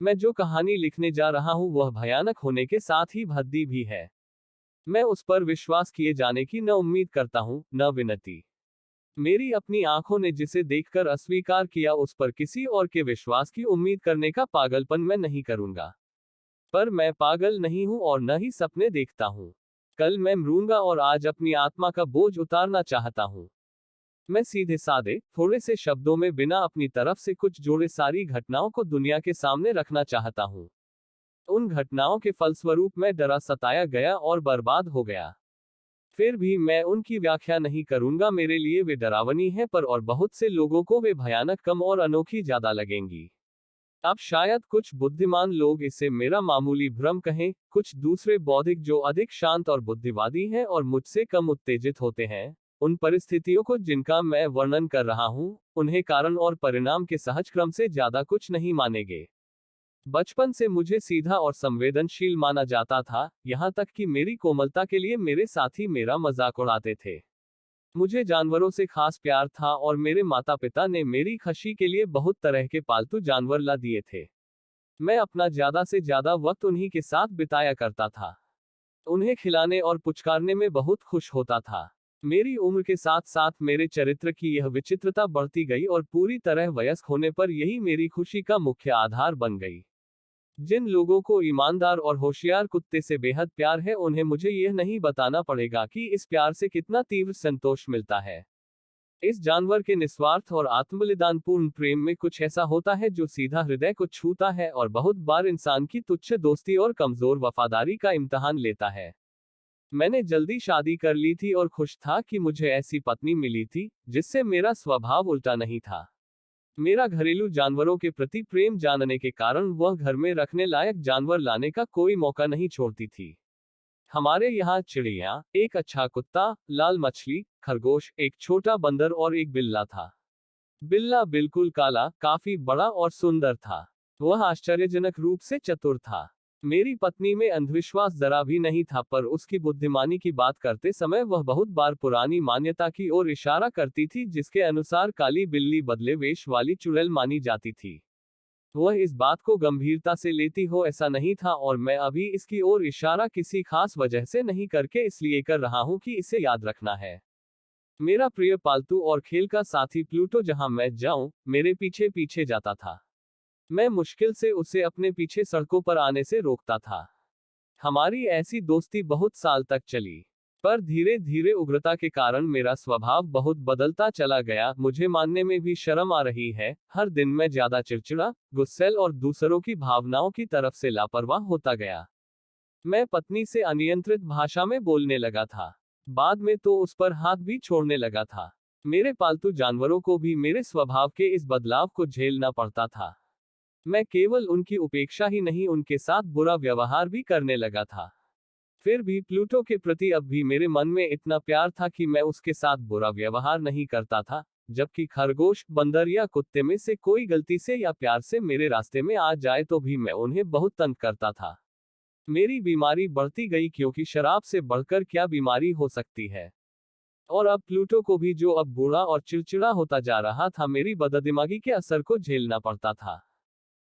मैं जो कहानी लिखने जा रहा हूं वह भयानक होने के साथ ही भद्दी भी है। मैं उस पर विश्वास किए जाने की न उम्मीद करता हूं, न विनती। मेरी अपनी आंखों ने जिसे देखकर अस्वीकार किया उस पर किसी और के विश्वास की उम्मीद करने का पागलपन मैं नहीं करूंगा। पर मैं पागल नहीं हूं और न ही सपने देखता हूं। कल मैं मरूंगा और आज अपनी आत्मा का बोझ उतारना चाहता हूं। मैं सीधे सादे, थोड़े से शब्दों में बिना अपनी तरफ से कुछ जोड़े सारी घटनाओं को दुनिया के सामने रखना चाहता हूं। उन घटनाओं के फलस्वरूप मैं डरा सताया गया और बर्बाद हो गया। फिर भी मैं उनकी व्याख्या नहीं करूंगा, मेरे लिए वे डरावनी हैं पर और बहुत से लोगों को वे भयानक कम और अनोखी ज्यादा लगेंगी। अब शायद कुछ बुद्धिमान लोग इसे मेरा मामूली भ्रम कहें, कुछ दूसरे बौद्धिक जो अधिक शांत और बुद्धिवादी हैं और मुझसे कम उत्तेजित होते हैं, उन परिस्थितियों को जिनका मैं वर्णन कर रहा हूं, उन्हें कारण और परिणाम के सहज क्रम से ज्यादा कुछ नहीं मानेंगे। बचपन से मुझे सीधा और संवेदनशील माना जाता था, यहां तक कि मेरी कोमलता के लिए मेरे साथी मेरा मजाक उड़ाते थे। मुझे जानवरों से खास प्यार था और मेरे माता पिता ने मेरी खुशी के लिए बहुत तरह के पालतू जानवर ला दिए थे। मैं अपना ज्यादा से ज्यादा वक्त उन्हीं के साथ बिताया करता था। उन्हें खिलाने और पुचकारने में बहुत खुश होता था। मेरी उम्र के साथ साथ मेरे चरित्र की यह विचित्रता बढ़ती गई और पूरी तरह वयस्क होने पर यही मेरी खुशी का मुख्य आधार बन गई। जिन लोगों को ईमानदार और होशियार कुत्ते से बेहद प्यार है, उन्हें मुझे यह नहीं बताना पड़ेगा कि इस प्यार से कितना तीव्र संतोष मिलता है। इस जानवर के निस्वार्थ और आत्मबलिदानपूर्ण प्रेम में कुछ ऐसा होता है जो सीधा हृदय को छूता है और बहुत बार इंसान की तुच्छ दोस्ती और कमजोर वफादारी का इम्तहान लेता है। मैंने जल्दी शादी कर ली थी और खुश था कि मुझे ऐसी पत्नी मिली थी जिससे मेरा स्वभाव उल्टा नहीं था। मेरा घरेलू जानवरों के प्रति प्रेम जानने के कारण वह घर में रखने लायक जानवर लाने का कोई मौका नहीं छोड़ती थी। हमारे यहाँ चिड़िया, एक अच्छा कुत्ता, लाल मछली, खरगोश, एक छोटा बंदर और एक बिल्ला था। बिल्ला बिल्कुल काला, काफी बड़ा और सुंदर था। वह आश्चर्यजनक रूप से चतुर था। मेरी पत्नी में अंधविश्वास जरा भी नहीं था, पर उसकी बुद्धिमानी की बात करते समय वह बहुत बार पुरानी मान्यता की ओर इशारा करती थी जिसके अनुसार काली बिल्ली बदले वेश वाली चुड़ैल मानी जाती थी। वह इस बात को गंभीरता से लेती हो ऐसा नहीं था और मैं अभी इसकी ओर इशारा किसी खास वजह से नहीं करके इसलिए कर रहा हूं कि इसे याद रखना है। मेरा प्रिय पालतू और खेल का साथी प्लूटो जहां मैं जाऊं, मेरे पीछे पीछे जाता था। मैं मुश्किल से उसे अपने पीछे सड़कों पर आने से रोकता था। हमारी ऐसी दोस्ती बहुत साल तक चली। पर धीरे धीरे उग्रता के कारण मेरा स्वभाव बहुत बदलता चला गया। मुझे मानने में भी शर्म आ रही है, हर दिन मैं ज्यादा चिड़चिड़ा, गुस्सैल और दूसरों की भावनाओं की तरफ से लापरवाह होता गया। मैं पत्नी से अनियंत्रित भाषा में बोलने लगा था। बाद में तो उस पर हाथ भी छोड़ने लगा था। मेरे पालतू जानवरों को भी मेरे स्वभाव के इस बदलाव को झेलना पड़ता था। मैं केवल उनकी उपेक्षा ही नहीं, उनके साथ बुरा व्यवहार भी करने लगा था। फिर भी प्लूटो के प्रति अब भी मेरे मन में इतना प्यार था कि मैं उसके साथ बुरा व्यवहार नहीं करता था, जबकि खरगोश, बंदर या कुत्ते में से कोई गलती से या प्यार से मेरे रास्ते में आ जाए तो भी मैं उन्हें बहुत तंग करता था। मेरी बीमारी बढ़ती गई, क्योंकि शराब से बढ़कर क्या बीमारी हो सकती है। और अब प्लूटो को भी, जो अब बूढ़ा और चिड़चिड़ा होता जा रहा था, मेरी बददिमागी के असर को झेलना पड़ता था।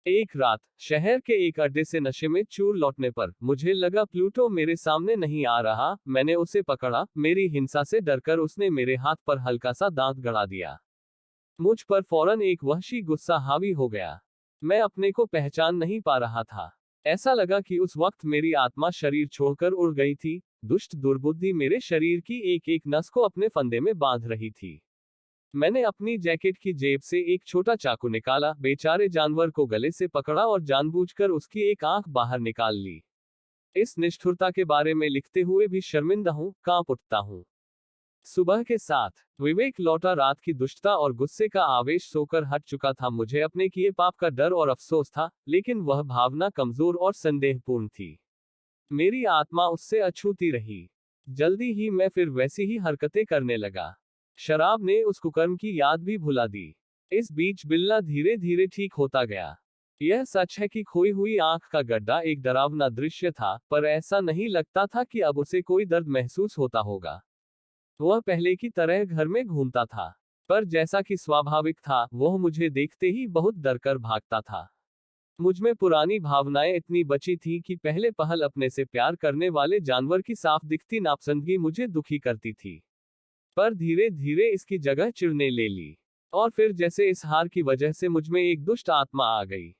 एक रात शहर के एक अड्डे से नशे में चूर लौटने पर मुझे लगा प्लूटो मेरे सामने नहीं आ रहा। मैंने उसे पकड़ा। मेरी हिंसा से डरकर उसने मेरे हाथ पर हल्का सा दांत गड़ा दिया। मुझ पर फौरन एक वहशी गुस्सा हावी हो गया। मैं अपने को पहचान नहीं पा रहा था। ऐसा लगा कि उस वक्त मेरी आत्मा शरीर छोड़कर उड़ गई थी। दुष्ट दुर्बुद्धि मेरे शरीर की एक एक नस को अपने फंदे में बांध रही थी। मैंने अपनी जैकेट की जेब से एक छोटा चाकू निकाला, बेचारे जानवर को गले से पकड़ा और जानबूझकर उसकी एक आंख बाहर निकाल ली। इस निष्ठुरता के बारे में लिखते हुए भी शर्मिंदा हूं, कांप उठता हूं। सुबह के साथ विवेक लौटा। रात की दुष्टता और गुस्से का आवेश सोकर हट चुका था। मुझे अपने किए पाप का डर और अफसोस था, लेकिन वह भावना कमजोर और संदेहपूर्ण थी। मेरी आत्मा उससे अछूती रही। जल्दी ही मैं फिर वैसी ही हरकतें करने लगा। शराब ने उस कुकर्म की याद भी भुला दी। इस बीच बिल्ला धीरे धीरे ठीक होता गया। यह सच है कि खोई हुई आंख का गड्ढा एक डरावना दृश्य था, पर ऐसा नहीं लगता था कि अब उसे कोई दर्द महसूस होता होगा। वह पहले की तरह घर में घूमता था, पर जैसा कि स्वाभाविक था, वह मुझे देखते ही बहुत डरकर भागता था। मुझमें पुरानी भावनाएं इतनी बची थी कि पहले पहल अपने से प्यार करने वाले जानवर की साफ दिखती नापसंदगी मुझे दुखी करती थी। पर धीरे धीरे इसकी जगह चिढ़ने ले ली। और फिर जैसे इस हार की वजह से मुझमें एक दुष्ट आत्मा आ गई।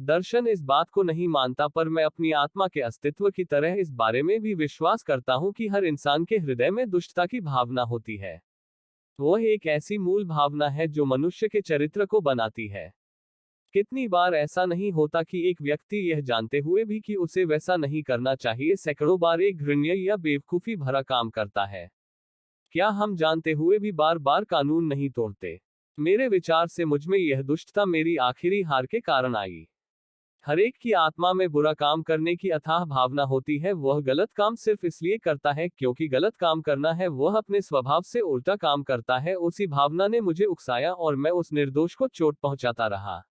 दर्शन इस बात को नहीं मानता, पर मैं अपनी आत्मा के अस्तित्व की तरह इस बारे में भी विश्वास करता हूं कि हर इंसान के हृदय में दुष्टता की भावना होती है। वह एक ऐसी मूल भावना है जो मनुष्य के चरित्र को बनाती है। कितनी बार ऐसा नहीं होता कि एक व्यक्ति यह जानते हुए भी कि उसे वैसा नहीं करना चाहिए, सैकड़ों बार एक घृण्य या बेवकूफी भरा काम करता है। क्या हम जानते हुए भी बार बार कानून नहीं तोड़ते? मेरे विचार से मुझमें यह दुष्टता मेरी आखिरी हार के कारण आई। हरेक की आत्मा में बुरा काम करने की अथाह भावना होती है। वह गलत काम सिर्फ इसलिए करता है क्योंकि गलत काम करना है। वह अपने स्वभाव से उल्टा काम करता है। उसी भावना ने मुझे उकसाया और मैं उस निर्दोष को चोट पहुंचाता रहा।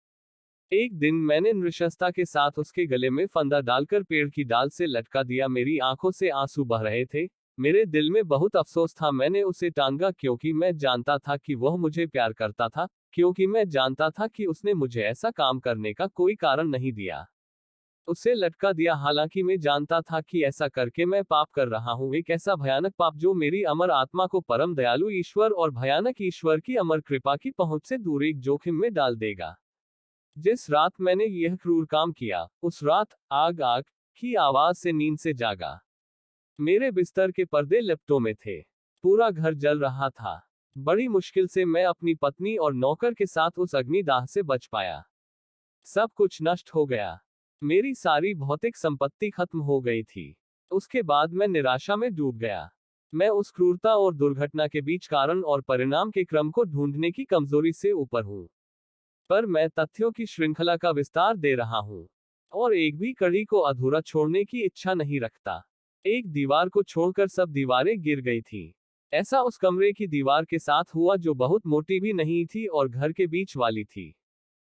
एक दिन मैंने नृशंसता के साथ उसके गले में फंदा डालकर पेड़ की डाल से लटका दिया। मेरी आंखों से आंसू बह रहे थे। मेरे दिल में बहुत अफसोस था। मैंने उसे टांगा क्योंकि मैं जानता था कि वह मुझे प्यार करता था, क्योंकि मैं जानता था कि उसने मुझे ऐसा काम करने का कोई कारण नहीं दिया। उसे लटका दिया, हालांकि मैं जानता था कि ऐसा करके मैं पाप कर रहा हूं, एक ऐसा भयानक पाप जो मेरी अमर आत्मा को परम दयालु ईश्वर और भयानक ईश्वर की अमर कृपा की पहुंच से दूर एक जोखिम में डाल देगा। जिस रात मैंने यह क्रूर काम किया, उस रात आग आग की आवाज से नींद से जागा। मेरे बिस्तर के पर्दे लिपटों में थे। पूरा घर जल रहा था। बड़ी मुश्किल से मैं अपनी पत्नी और नौकर के साथ उस अग्निदाह से बच पाया। सब कुछ नष्ट हो गया। मेरी सारी भौतिक संपत्ति खत्म हो गई थी। उसके बाद मैं निराशा में डूब गया। मैं उस क्रूरता और दुर्घटना के बीच कारण और परिणाम के क्रम को ढूंढने की कमजोरी से ऊपर हूं। पर मैं तथ्यों की श्रृंखला का विस्तार दे रहा हूं और एक भी कड़ी को अधूरा छोड़ने की इच्छा नहीं रखता। एक दीवार को छोड़कर सब दीवारें गिर गई थी। ऐसा उस कमरे की दीवार के साथ हुआ जो बहुत मोटी भी नहीं थी और घर के बीच वाली थी।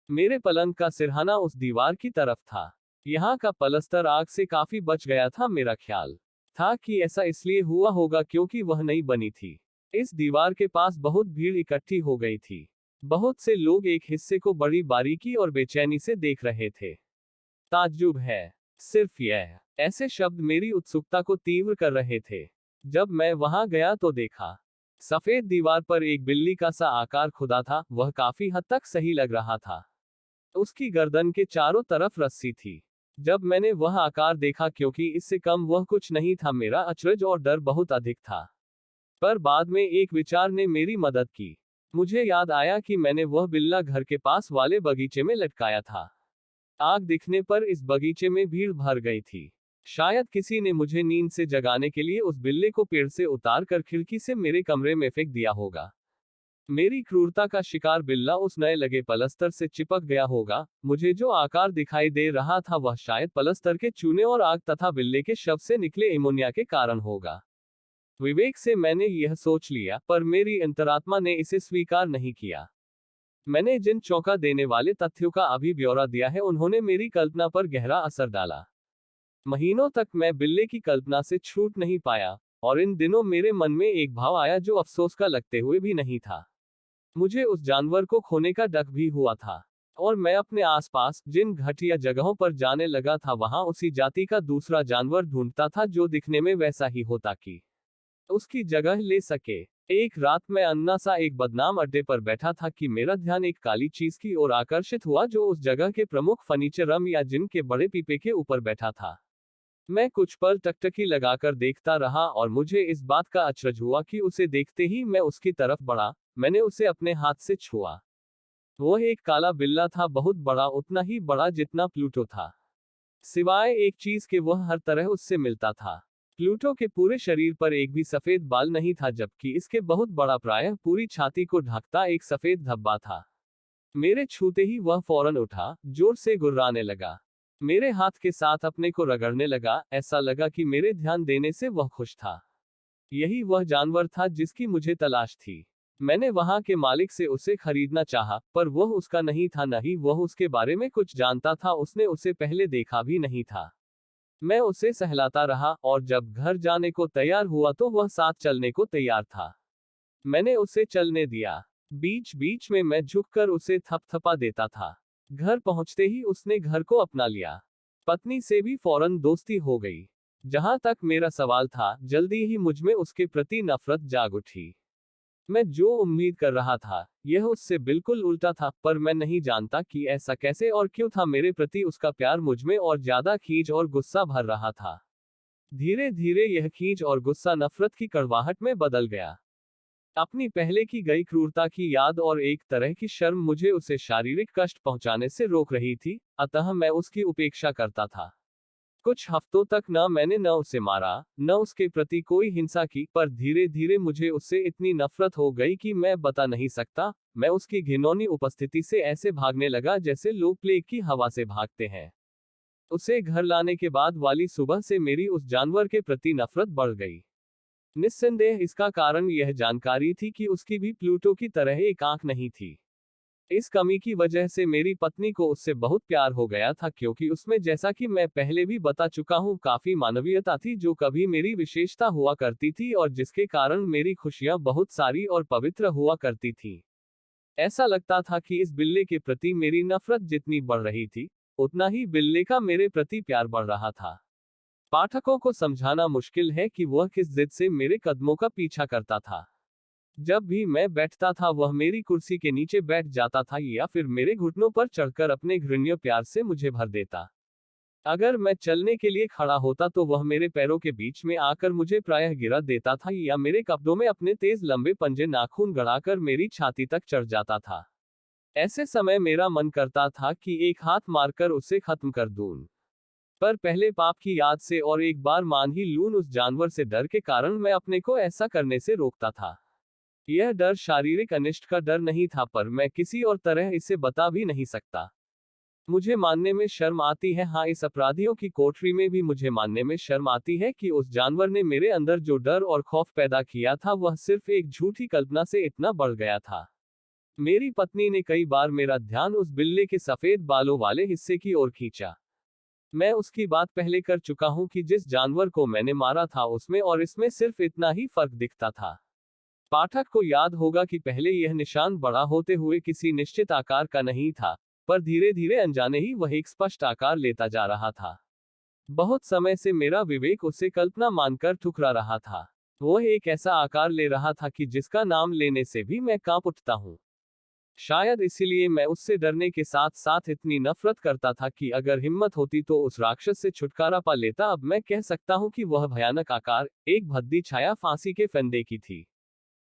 मेरे पलंग का सिरहाना उस दीवार की तरफ था। यहाँ का पलस्तर आग से काफी बच गया था। मेरा ख्याल था कि ऐसा इसलिए हुआ होगा क्योंकि वह नई बनी थी। इस दीवार के पास बहुत भीड़ इकट्ठी हो गई थी। बहुत से लोग एक हिस्से को बड़ी बारीकी और बेचैनी से देख रहे थे। ताज्जुब है, सिर्फ यह। ऐसे शब्द मेरी उत्सुकता को तीव्र कर रहे थे। जब मैं वहां गया तो देखा, सफेद दीवार पर एक बिल्ली का सा आकार खुदा था। वह काफी हद तक सही लग रहा था। उसकी गर्दन के चारों तरफ रस्सी थी। जब मैंने वह आकार देखा, क्योंकि इससे कम वह कुछ नहीं था, मेरा अचरज और डर बहुत अधिक था। पर बाद में एक विचार ने मेरी मदद की। मुझे याद आया कि मैंने वह बिल्ला घर के पास वाले बगीचे में लटकाया था। आग दिखने पर इस बगीचे में भीड़ भर गई थी। शायद किसी ने मुझे नींद से जगाने के लिए उस बिल्ले को पेड़ से उतार कर खिड़की से मेरे कमरे में फेंक दिया होगा। मेरी क्रूरता का शिकार बिल्ला उस नए लगे पलस्तर से चिपक गया होगा। मुझे जो आकार दिखाई दे रहा था वह शायद पलस्तर के चूने और आग तथा बिल्ले के शव से निकले एमोनिया के कारण होगा। विवेक से मैंने यह सोच लिया, पर मेरी अंतरात्मा ने इसे स्वीकार नहीं किया। मैंने जिन चौंका देने वाले तथ्यों का अभी ब्यौरा दिया है, उन्होंने मेरी कल्पना पर गहरा असर डाला। महीनों तक मैं बिल्ले की कल्पना से छूट नहीं पाया, और इन दिनों मेरे मन में एक भाव आया जो अफसोस का लगते हुए भी नहीं था। मुझे उस जानवर को खोने का डर भी हुआ था, और मैं अपने आसपास जिन घटिया जगहों पर जाने लगा था वहां उसी जाति का दूसरा जानवर ढूंढता था जो दिखने में वैसा ही होता कि उसकी जगह ले सके। एक रात मैं अन्ना सा एक बदनाम अड्डे पर बैठा था कि मेरा ध्यान एक काली चीज की ओर आकर्षित हुआ जो उस जगह के प्रमुख फर्नीचर रम या जिन के बड़े पीपे के ऊपर बैठा था। मैं कुछ पल टकटकी लगाकर देखता रहा और मुझे इस बात का अचरज हुआ कि उसे देखते ही मैं उसकी तरफ बढ़ा। मैंने उसे अपने हाथ से छुआ। वह एक काला बिल्ला था, बहुत बड़ा, उतना ही बड़ा जितना प्लूटो था। सिवाय एक चीज के वह हर तरह उससे मिलता था। प्लूटो के पूरे शरीर पर एक भी सफेद बाल नहीं था, जबकि इसके बहुत बड़ा, प्रायः पूरी छाती को ढकता एक सफेद धब्बा था। मेरे छूते ही वह फौरन उठा, जोर से गुर्राने लगा, मेरे हाथ के साथ अपने को रगड़ने लगा। ऐसा लगा कि मेरे ध्यान देने से वह खुश था। यही वह जानवर था जिसकी मुझे तलाश थी। मैंने वहां के मालिक से उसे खरीदना चाहा, पर वह उसका नहीं था, न ही वह उसके बारे में कुछ जानता था। उसने उसे पहले देखा भी नहीं था। मैं उसे सहलाता रहा, और जब घर जाने को तैयार हुआ तो वह साथ चलने को तैयार था। मैंने उसे चलने दिया। बीच बीच में मैं झुककर उसे थपथपा देता था। घर पहुंचते ही उसने घर को अपना लिया। पत्नी से भी फौरन दोस्ती हो गई। जहां तक मेरा सवाल था, जल्दी ही मुझमें उसके प्रति नफरत जाग उठी। मैं जो उम्मीद कर रहा था, यह उससे बिल्कुल उल्टा था, पर मैं नहीं जानता कि ऐसा कैसे और क्यों था। मेरे प्रति उसका प्यार मुझमें और ज्यादा खींच और गुस्सा भर रहा था। धीरे धीरे यह खींच और गुस्सा नफरत की कड़वाहट में बदल गया। अपनी पहले की गई क्रूरता की याद और एक तरह की शर्म मुझे उसे शारीरिक कष्ट पहुंचाने से रोक रही थी, अतः मैं उसकी उपेक्षा करता था। कुछ हफ्तों तक न मैंने न उसे मारा, न उसके प्रति कोई हिंसा की, पर धीरे धीरे मुझे उससे इतनी नफरत हो गई कि मैं बता नहीं सकता। मैं उसकी घिनौनी उपस्थिति से ऐसे भागने लगा जैसे लोग प्लेग की हवा से भागते हैं। उसे घर लाने के बाद वाली सुबह से मेरी उस जानवर के प्रति नफरत बढ़ गई। निस्संदेह इसका कारण यह जानकारी थी कि उसकी भी प्लूटो की तरह एक आंख नहीं थी। इस कमी की वजह से मेरी पत्नी को उससे बहुत प्यार हो गया था, क्योंकि उसमें, जैसा कि मैं पहले भी बता चुका हूं, काफी मानवीयता थी जो कभी मेरी विशेषता हुआ करती थी और जिसके कारण मेरी खुशियां बहुत सारी और पवित्र हुआ करती थी। ऐसा लगता था कि इस बिल्ले के प्रति मेरी नफरत जितनी बढ़ रही थी, उतना ही बिल्ले का मेरे प्रति प्यार बढ़ रहा था। पाठकों को समझाना मुश्किल है कि वह किस जिद से मेरे कदमों का पीछा करता था। जब भी मैं बैठता था, वह मेरी कुर्सी के नीचे बैठ जाता था या फिर मेरे घुटनों पर चढ़कर अपने घृण्य प्यार से मुझे भर देता। अगर मैं चलने के लिए खड़ा होता तो वह मेरे पैरों के बीच में आकर मुझे प्रायः गिरा देता था या मेरे कपड़ों में अपने तेज लंबे पंजे नाखून गड़ाकर मेरी छाती तक चढ़ जाता था। ऐसे समय मेरा मन करता था कि एक हाथ मारकर उसे खत्म कर दूं। पर पहले पाप की याद से और एक बार मान ही लूं उस जानवर से डर के कारण मैं अपने को ऐसा करने से रोकता था। यह डर शारीरिक अनिष्ट का डर नहीं था, पर मैं किसी और तरह इसे बता भी नहीं सकता। मुझे मानने में शर्म आती है, हाँ, इस अपराधियों की कोठरी में भी मुझे मानने में शर्म आती है कि उस जानवर ने मेरे अंदर जो डर और खौफ पैदा किया था, वह सिर्फ एक झूठी कल्पना से इतना बढ़ गया था। मेरी पत्नी ने कई बार मेरा ध्यान उस बिल्ले के सफेद बालों वाले हिस्से की ओर खींचा। मैं उसकी बात पहले कर चुका हूं कि जिस जानवर को मैंने मारा था, उसमें और इसमें सिर्फ इतना ही फर्क दिखता था। पाठक को याद होगा कि पहले यह निशान बड़ा होते हुए किसी निश्चित आकार का नहीं था, पर धीरे धीरे अनजाने ही वह एक स्पष्ट आकार लेता जा रहा था। बहुत समय से मेरा विवेक उसे कल्पना मानकर ठुकरा रहा था। वह एक ऐसा आकार ले रहा था कि जिसका नाम लेने से भी मैं कांप उठता हूं। शायद इसीलिए मैं उससे डरने के साथ साथ इतनी नफरत करता था कि अगर हिम्मत होती तो उस राक्षस से छुटकारा पा लेता। अब मैं कह सकता हूं कि वह भयानक आकार एक भद्दी छाया फांसी के फंदे की थी।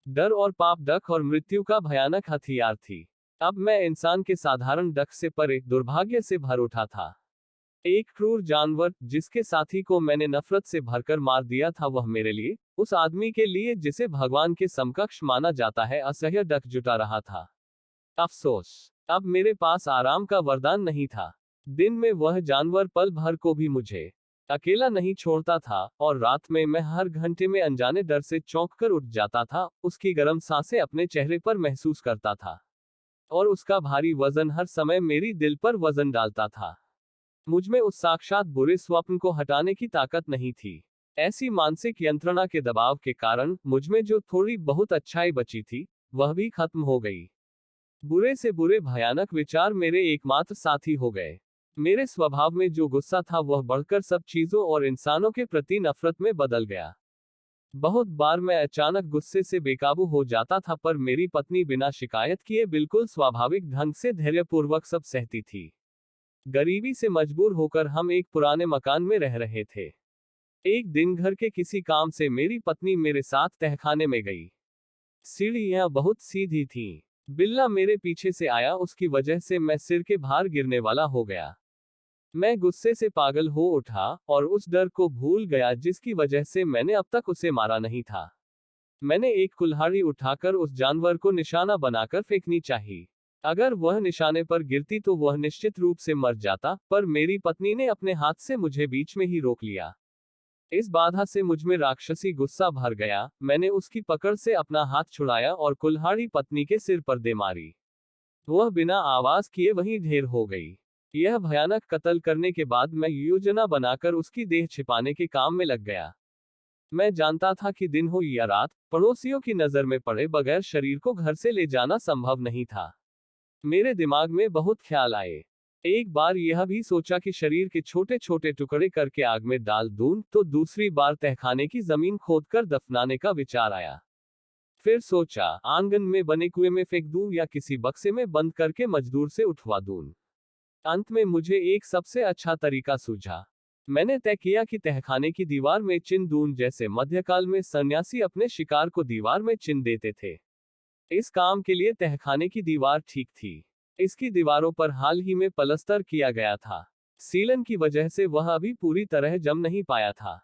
डर और पाप डक और मृत्यु का भयानक हथियार थी। अब मैं इंसान के साधारण डक से परे दुर्भाग्य से भर उठा था। एक क्रूर जानवर जिसके साथी को मैंने नफरत से भरकर मार दिया था, वह मेरे लिए, उस आदमी के लिए जिसे भगवान के समकक्ष माना जाता है, असह्य डक जुटा रहा था। अफसोस, अब मेरे पास आराम का वरदान नहीं था। दिन में वह जानवर पल भर को भी मुझे अकेला नहीं छोड़ता था, और रात में मैं हर घंटे में अनजाने डर से चौंक कर उठ जाता था, उसकी गर्म सांसें अपने चेहरे पर महसूस करता था, और उसका भारी वजन हर समय मेरी दिल पर वजन डालता था। मुझमें उस साक्षात बुरे स्वप्न को हटाने की ताकत नहीं थी। ऐसी मानसिक यंत्रणा के दबाव के कारण मुझमें जो थोड़ी बहुत अच्छाई बची थी, वह भी खत्म हो गई। बुरे से बुरे भयानक विचार मेरे एकमात्र साथी हो गए। मेरे स्वभाव में जो गुस्सा था, वह बढ़कर सब चीजों और इंसानों के प्रति नफरत में बदल गया। बहुत बार मैं अचानक गुस्से से बेकाबू हो जाता था, पर मेरी पत्नी बिना शिकायत किए बिल्कुल स्वाभाविक ढंग से धैर्यपूर्वक सब सहती थी। गरीबी से मजबूर होकर हम एक पुराने मकान में रह रहे थे। एक दिन घर के किसी काम से मेरी पत्नी मेरे साथ तहखाने में गई। सीढ़ियां बहुत सीधी थीं। बिल्ला मेरे पीछे से आया, उसकी वजह से मैं सिर के भार गिरने वाला हो गया। मैं गुस्से से पागल हो उठा और उस डर को भूल गया जिसकी वजह से मैंने अब तक उसे मारा नहीं था। मैंने एक कुल्हाड़ी उठाकर उस जानवर को निशाना बनाकर फेंकनी चाहिए। अगर वह निशाने पर गिरती तो वह निश्चित रूप से मर जाता, पर मेरी पत्नी ने अपने हाथ से मुझे बीच में ही रोक लिया। इस बाधा से मुझमें राक्षसी गुस्सा भर गया। मैंने उसकी पकड़ से अपना हाथ छुड़ाया और कुल्हाड़ी पत्नी के सिर पर दे मारी। वह बिना आवाज किए वहीं ढेर हो गई। यह भयानक कत्ल करने के बाद मैं योजना बनाकर उसकी देह छिपाने के काम में लग गया। मैं जानता था कि दिन हो या रात, पड़ोसियों की नजर में पड़े बगैर शरीर को घर से ले जाना संभव नहीं था। मेरे दिमाग में बहुत ख्याल आए। एक बार यह भी सोचा कि शरीर के छोटे छोटे टुकड़े करके आग में डाल दूं, तो दूसरी बार तहखाने की जमीन खोदकर दफनाने का विचार आया। फिर सोचा आंगन में बने कुएं में फेंक दूं या किसी बक्से में बंद करके मजदूर से उठवा दूं। अंत में मुझे एक सबसे अच्छा तरीका सूझा। मैंने तय किया कि तहखाने की दीवार में चिन्ह दूं, जैसे मध्यकाल में सन्यासी अपने शिकार को दीवार में चिन्ह देते थे। इस काम के लिए तहखाने की दीवार ठीक थी। इसकी दीवारों पर हाल ही में पलस्तर किया गया था। सीलन की वजह से वह अभी पूरी तरह जम नहीं पाया था।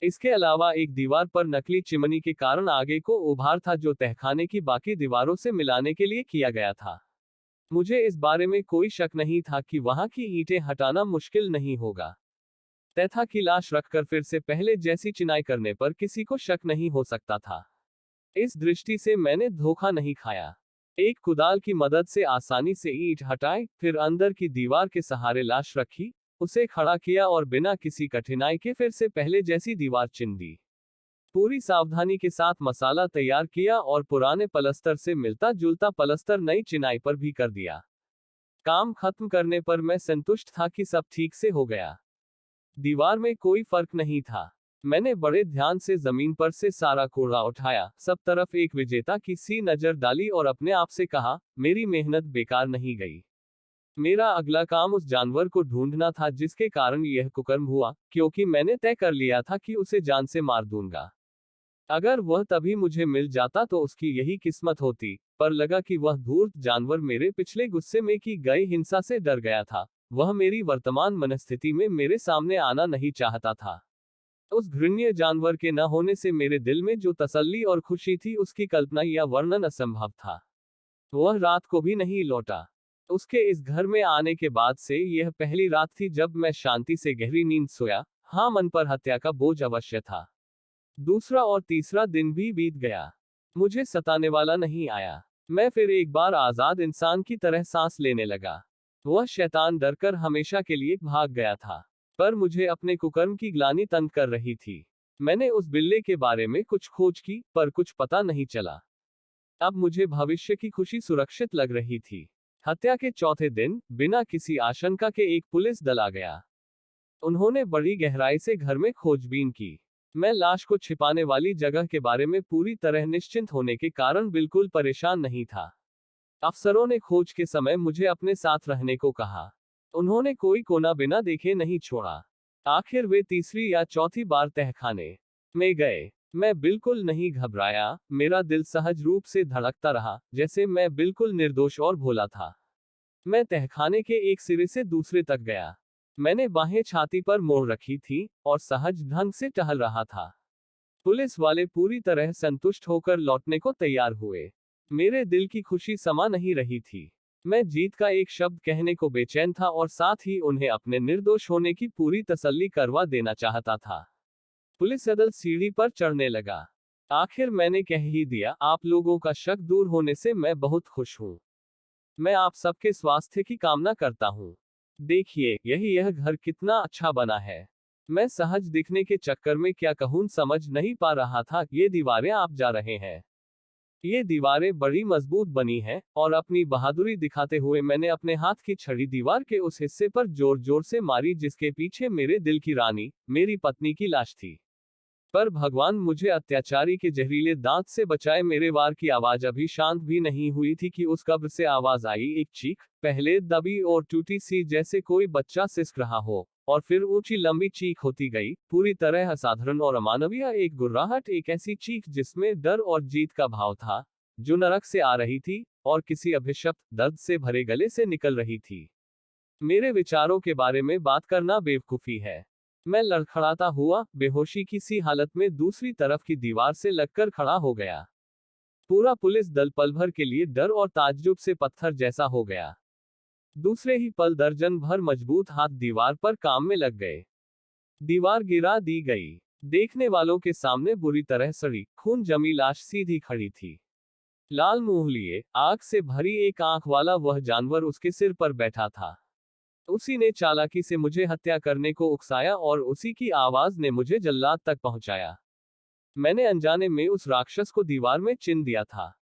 इसके अलावा एक दीवार पर नकली चिमनी के कारण आगे को उभार था, जो तहखाने की बाकी दीवारों से मिलाने के लिए किया गया था। मुझे इस बारे में कोई शक नहीं था कि वहां की ईंटें हटाना मुश्किल नहीं होगा। तथा की लाश रखकर फिर से पहले जैसी चिनाई करने पर किसी को शक नहीं हो सकता था। इस दृष्टि से मैंने धोखा नहीं खाया। एक कुदाल की मदद से आसानी से ईंट हटाई, फिर अंदर की दीवार के सहारे लाश रखी, उसे खड़ा किया और बिना किसी कठिनाई के फिर से पहले जैसी दीवार चिन दी। पूरी सावधानी के साथ मसाला तैयार किया और पुराने पलस्तर से मिलता जुलता पलस्तर नई चिनाई पर भी कर दिया। काम खत्म करने पर मैं संतुष्ट था कि सब ठीक से हो गया। दीवार में कोई फर्क नहीं था। मैंने बड़े ध्यान से जमीन पर से सारा कूड़ा उठाया, सब तरफ एक विजेता की सी नजर डाली और अपने आप से कहा, मेरी मेहनत बेकार नहीं गई। मेरा अगला काम उस जानवर को ढूंढना था जिसके कारण यह कुकर्म हुआ, क्योंकि मैंने तय कर लिया था कि उसे जान से मार दूंगा। अगर वह तभी मुझे मिल जाता तो उसकी यही किस्मत होती, पर लगा कि वह धूर्त जानवर मेरे पिछले गुस्से में की गई हिंसा से डर गया था। वह मेरी वर्तमान मनस्थिति में मेरे सामने आना नहीं चाहता था। उस घृण्य जानवर के न होने से मेरे दिल में जो तसल्ली और खुशी थी, उसकी कल्पना या वर्णन असंभव था। वह रात को भी नहीं लौटा। उसके इस घर में आने के बाद से यह पहली रात थी जब मैं शांति से गहरी नींद सोया। हाँ, मन पर हत्या का बोझ अवश्य था। दूसरा और तीसरा दिन भी बीत गया, मुझे सताने वाला नहीं आया। मैं फिर एक बार आजाद इंसान की तरह सांस लेने लगा। वह शैतान डरकर हमेशा के लिए भाग गया था, पर मुझे अपने कुकर्म की ग्लानि तंग कर रही थी। मैंने उस बिल्ले के बारे में कुछ खोज की, पर कुछ पता नहीं चला। अब मुझे भविष्य की खुशी सुरक्षित लग रही थी। हत्या के चौथे दिन बिना किसी आशंका के एक पुलिस दल आ गया। उन्होंने बड़ी गहराई से घर में खोजबीन की। मैं लाश को छिपाने वाली जगह के बारे में पूरी तरह निश्चिंत होने के कारण बिल्कुल परेशान नहीं था। अफसरों ने खोज के समय मुझे अपने साथ रहने को कहा। उन्होंने कोई कोना बिना देखे नहीं छोड़ा। आखिर वे तीसरी या चौथी बार तहखाने में गए। मैं बिल्कुल नहीं घबराया, मेरा दिल सहज रूप से धड़कता रहा, जैसे मैं बिल्कुल निर्दोष और भोला था। मैं तहखाने के एक सिरे से दूसरे तक गया। मैंने बाहें छाती पर मोड़ रखी थी और सहज ढंग से टहल रहा था। पुलिस वाले पूरी तरह संतुष्ट होकर लौटने को तैयार हुए। मेरे दिल की खुशी समा नहीं रही थी। मैं जीत का एक शब्द कहने को बेचैन था और साथ ही उन्हें अपने निर्दोष होने की पूरी तसल्ली करवा देना चाहता था। पुलिस दल सीढ़ी पर चढ़ने लगा। आखिर मैंने कह ही दिया, आप लोगों का शक दूर होने से मैं बहुत खुश हूँ। मैं आप सबके स्वास्थ्य की कामना करता हूँ। देखिए, यह घर कितना अच्छा बना है। मैं सहज दिखने के चक्कर में क्या कहूँ समझ नहीं पा रहा था। ये दीवारें आप जा रहे हैं। ये दीवारें बड़ी मजबूत बनी हैं, और अपनी बहादुरी दिखाते हुए मैंने अपने हाथ की छड़ी दीवार के उस हिस्से पर जोर जोर से मारी जिसके पीछे मेरे दिल की रानी, मेरी पत्नी की लाश थी। पर भगवान मुझे अत्याचारी के जहरीले दांत से बचाए। मेरे वार की आवाज अभी शांत भी नहीं हुई थी कि उस कब्र से आवाज आई, एक चीख, पहले दबी और टूटी सी जैसे कोई बच्चा सिसक रहा हो, और फिर ऊंची लंबी चीख होती गई, पूरी तरह असाधारण और अमानवीय। एक गुर्राहट, एक ऐसी चीख जिसमें डर और जीत का भाव था, जो नरक से आ रही थी और किसी अभिशप्त दर्द से भरे गले से निकल रही थी। मेरे विचारों के बारे में बात करना बेवकूफी है। मैं लड़खड़ाता हुआ बेहोशी की सी हालत में दूसरी तरफ की दीवार से लगकर खड़ा हो गया। पूरा पुलिस दल पल भर के लिए डर और ताज्जुब से पत्थर जैसा हो गया। दूसरे ही पल दर्जन भर मजबूत हाथ दीवार पर काम में लग गए। दीवार गिरा दी गई। देखने वालों के सामने बुरी तरह सड़ी, खून जमी लाश सीधी खड़ी थी। लाल मुंह लिए, आग से भरी एक आंख वाला वह जानवर उसके सिर पर बैठा था। उसी ने चालाकी से मुझे हत्या करने को उकसाया और उसी की आवाज ने मुझे जल्लाद तक पहुंचाया। मैंने अनजाने में उस राक्षस को दीवार में चिन दिया था।